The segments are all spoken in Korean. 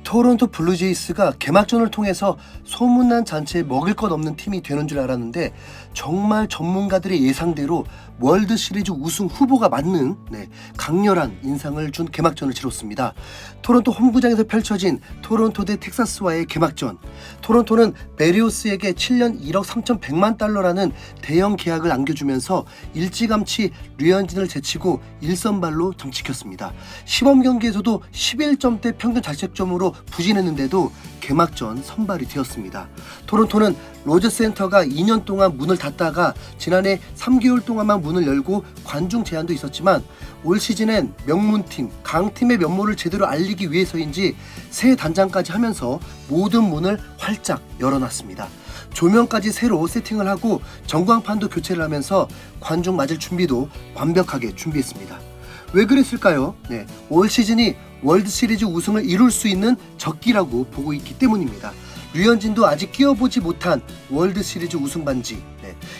토론토 블루제이스가 개막전을 통해서 소문난 잔치에 먹을 것 없는 팀이 되는 줄 알았는데 정말 전문가들의 예상대로 월드 시리즈 우승 후보가 맞는 강렬한 인상을 준 개막전을 치렀습니다. 토론토 홈구장에서 펼쳐진 토론토 대 텍사스와의 개막전. 토론토는 베리오스에게 7년 1억 3,100만 달러라는 대형 계약을 안겨주면서 일찌감치 류현진을 제치고 1선발로 정치켰습니다. 시범 경기에서도 11점대 평균 자책점으로 부진했는데도 개막전 선발이 되었습니다. 토론토는 로저센터가 2년 동안 문을 닫다가 지난해 3개월 동안만 문을 열고 관중 제한도 있었지만 올 시즌엔 명문팀, 강팀의 면모를 제대로 알리기 위해서인지 새 단장까지 하면서 모든 문을 활짝 열어놨습니다. 조명까지 새로 세팅을 하고 전광판도 교체를 하면서 관중 맞을 준비도 완벽하게 준비했습니다. 왜 그랬을까요? 올 시즌이 월드 시리즈 우승을 이룰 수 있는 적기라고 보고 있기 때문입니다. 류현진도 아직 끼워보지 못한 월드 시리즈 우승 반지.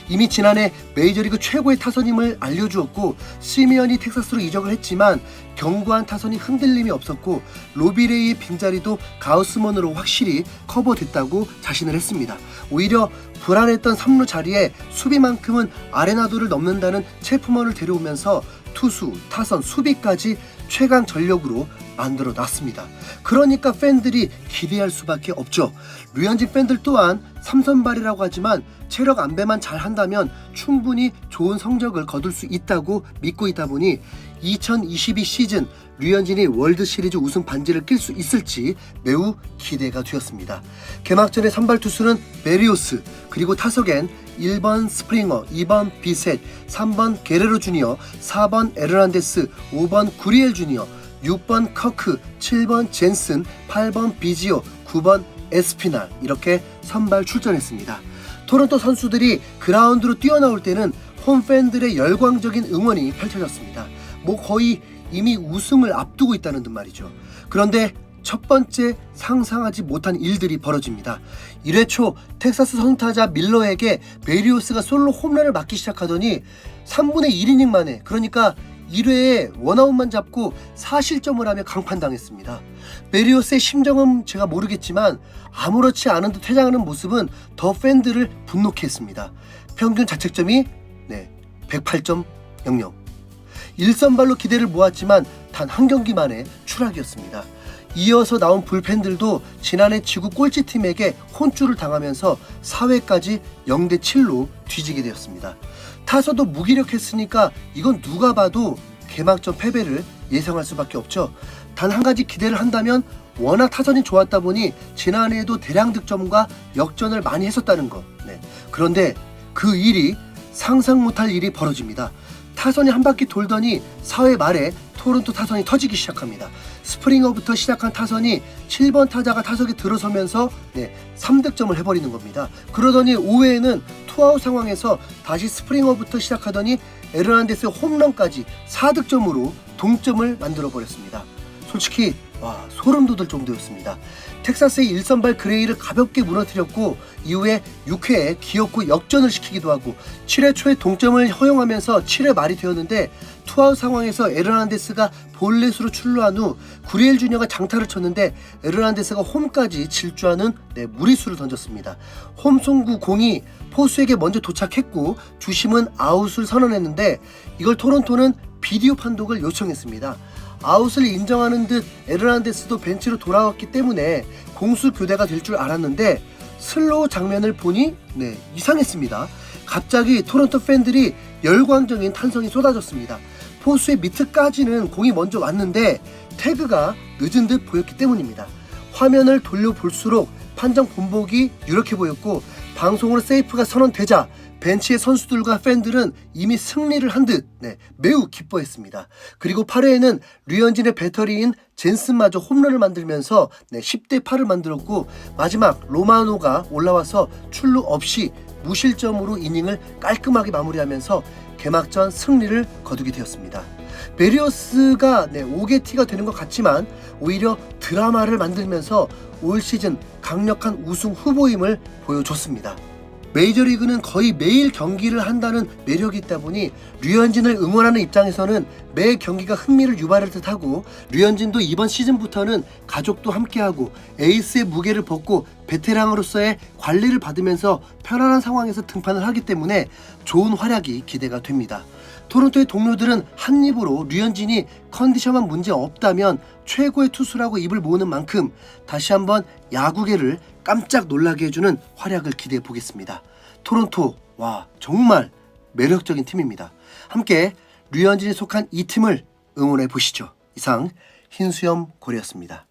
이미 지난해 메이저리그 최고의 타선임을 알려주었고 시미언이 텍사스로 이적을 했지만 견고한 타선이 흔들림이 없었고 로비레이의 빈자리도 가우스먼으로 확실히 커버됐다고 자신을 했습니다. 오히려 불안했던 3루 자리에 수비만큼은 아레나도를 넘는다는 체프먼을 데려오면서 투수, 타선, 수비까지 최강 전력으로 만들어 놨습니다. 그러니까 팬들이 기대할 수밖에 없죠. 류현진 팬들 또한 3선발이라고 하지만 체력 안배만 잘 한다면 충분히 좋은 성적을 거둘 수 있다고 믿고 있다 보니 2022 시즌 류현진이 월드 시리즈 우승 반지를 낄 수 있을지 매우 기대가 되었습니다. 개막전의 선발 투수는 베리오스, 그리고 타석엔 1번 스프링어, 2번 비셋, 3번 게레로 주니어, 4번 에르난데스, 5번 구리엘 주니어, 6번 커크, 7번 젠슨, 8번 비지오, 9번 에스피날, 이렇게 선발 출전했습니다. 토론토 선수들이 그라운드로 뛰어나올 때는 홈팬들의 열광적인 응원이 펼쳐졌습니다. 거의 이미 우승을 앞두고 있다는 듯 말이죠. 그런데 첫 번째 상상하지 못한 일들이 벌어집니다. 1회 초 텍사스 선타자 밀러에게 베리오스가 솔로 홈런을 맞기 시작하더니 3분의 1이닝 만에, 그러니까 1회에 원아웃만 잡고 4실점을 하며 강판당했습니다. 베리오스의 심정은 제가 모르겠지만 아무렇지 않은 듯 퇴장하는 모습은 더 팬들을 분노케 했습니다. 평균 자책점이 108.00. 1선발로 기대를 모았지만 단 한 경기 만에 추락이었습니다. 이어서 나온 불펜들도 지난해 지구 꼴찌팀에게 혼쭐을 당하면서 4회까지 0대7로 뒤지게 되었습니다. 타서도 무기력했으니까 이건 누가 봐도 개막전 패배를 예상할 수밖에 없죠. 단 한 가지 기대를 한다면 워낙 타선이 좋았다 보니 지난해에도 대량 득점과 역전을 많이 했었다는 것. 그런데 그 일이 상상 못할 일이 벌어집니다. 타선이 한 바퀴 돌더니 4회 말에 토론토 타선이 터지기 시작합니다. 스프링어부터 시작한 타선이 7번 타자가 타석에 들어서면서 3득점을 해버리는 겁니다. 그러더니 5회에는 투아웃 상황에서 다시 스프링어부터 시작하더니 에르난데스 홈런까지 4득점으로 동점을 만들어버렸습니다. 솔직히 소름 돋을 정도였습니다. 텍사스의 1선발 그레이를 가볍게 무너뜨렸고 이후에 6회에 기어코 역전을 시키기도 하고 7회 초에 동점을 허용하면서 7회 말이 되었는데 투아웃 상황에서 에르난데스가 볼넷으로 출루한 후 구리엘 주니어가 장타를 쳤는데 에르난데스가 홈까지 질주하는 무리수를 던졌습니다. 홈 송구 공이 포수에게 먼저 도착했고 주심은 아웃을 선언했는데 이걸 토론토는 비디오 판독을 요청했습니다. 아웃을 인정하는 듯 에르난데스도 벤치로 돌아왔기 때문에 공수 교대가 될 줄 알았는데 슬로우 장면을 보니 이상했습니다. 갑자기 토론토 팬들이 열광적인 탄성이 쏟아졌습니다. 포수의 미트까지는 공이 먼저 왔는데 태그가 늦은 듯 보였기 때문입니다. 화면을 돌려볼수록 판정 본보기 유력해 보였고 방송으로 세이프가 선언되자 벤치의 선수들과 팬들은 이미 승리를 한 듯 매우 기뻐했습니다. 그리고 8회에는 류현진의 배터리인 젠슨마저 홈런을 만들면서 10대8을 만들었고 마지막 로마노가 올라와서 출루 없이 무실점으로 이닝을 깔끔하게 마무리하면서 개막전 승리를 거두게 되었습니다. 베리오스가 오게티가 되는 것 같지만 오히려 드라마를 만들면서 올 시즌 강력한 우승 후보임을 보여줬습니다. 메이저리그는 거의 매일 경기를 한다는 매력이 있다 보니 류현진을 응원하는 입장에서는 매 경기가 흥미를 유발할 듯하고, 류현진도 이번 시즌부터는 가족도 함께하고 에이스의 무게를 벗고 베테랑으로서의 관리를 받으면서 편안한 상황에서 등판을 하기 때문에 좋은 활약이 기대가 됩니다. 토론토의 동료들은 한 입으로 류현진이 컨디션만 문제 없다면 최고의 투수라고 입을 모으는 만큼 다시 한번 야구계를 깜짝 놀라게 해주는 활약을 기대해 보겠습니다. 토론토, 와, 정말 매력적인 팀입니다. 함께 류현진이 속한 이 팀을 응원해 보시죠. 이상 흰수염 고래였습니다.